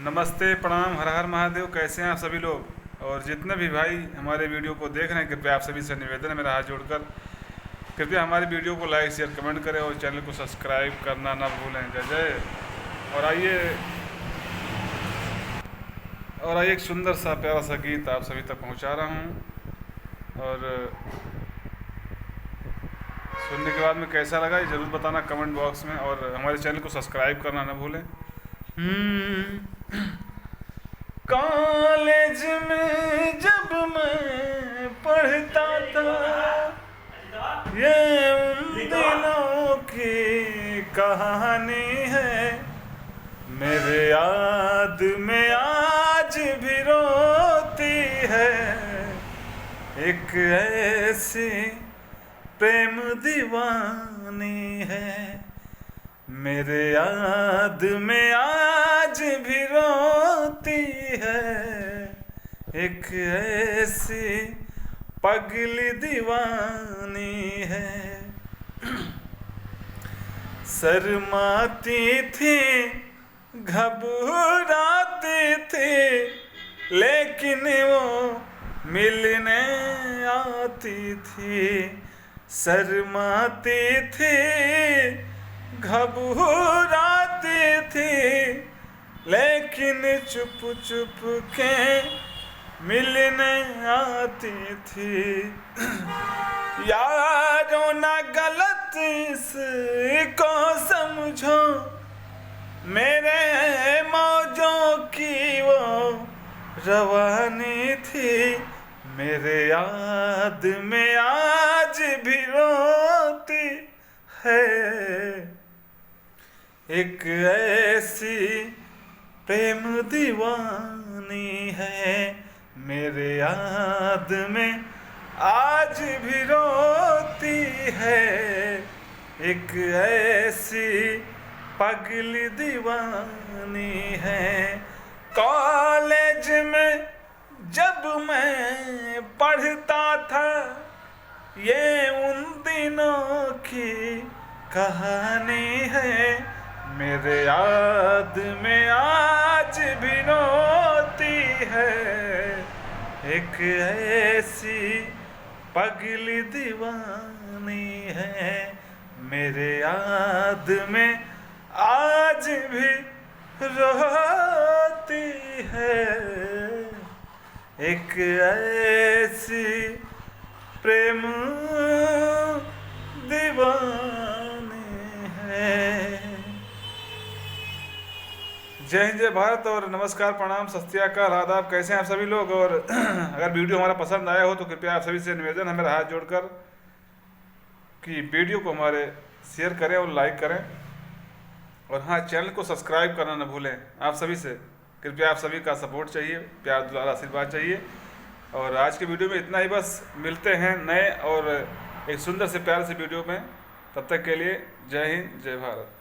नमस्ते, प्रणाम, हर हर महादेव। कैसे हैं आप सभी लोग? और जितने भी भाई हमारे वीडियो को देख रहे हैं, कृपया आप सभी से निवेदन है मेरा हाथ जोड़कर, कृपया हमारे वीडियो को लाइक शेयर कमेंट करें और चैनल को सब्सक्राइब करना ना भूलें। जय जय। और आइए एक सुंदर सा प्यारा सा गीत आप सभी तक पहुंचा रहा हूं, और सुनने के बाद में कैसा लगा ये ज़रूर बताना कमेंट बॉक्स में, और हमारे चैनल को सब्सक्राइब करना ना भूलें। कॉलेज में जब मैं पढ़ता था, ये उन दिनों की कहानी है। मेरे याद में आज भी रोती है, एक ऐसी प्रेम दीवानी है। मेरे याद में आज भी रोती है, एक ऐसी पगली दीवानी है। शर्माती थी, घबराती थी, लेकिन वो मिलने आती थी। शर्माती थी, घबराती थी, लेकिन चुप चुप के मिलने आती थी। यारों ना गलत इसको समझो, मेरे मौजों की वो रवानी थी। मेरे याद में आज भी रोती है, एक ऐसी प्रेम दीवानी है। मेरे याद में आज भी रोती है, एक ऐसी पगली दीवानी है। कॉलेज में जब मैं पढ़ता था, ये उन दिनों की कहानी है। मेरे याद में आज भी रोती है, एक ऐसी पगली दीवानी है। मेरे याद में आज भी रोती है, एक ऐसी प्रेम दीवानी है। जय हिंद, जय भारत, और नमस्कार, प्रणाम, सत श्री अकाल, आदाब। कैसे हैं आप सभी लोग? और अगर वीडियो हमारा पसंद आया हो तो कृपया आप सभी से निवेदन है मेरा हाथ जोड़कर कि वीडियो को हमारे शेयर करें और लाइक करें, और हाँ, चैनल को सब्सक्राइब करना न भूलें। आप सभी से कृपया आप सभी का सपोर्ट चाहिए, प्यार दुलार आशीर्वाद चाहिए। और आज के वीडियो में इतना ही बस। मिलते हैं नए और एक सुंदर से प्यारे से वीडियो में। तब तक के लिए जय हिंद, जय भारत।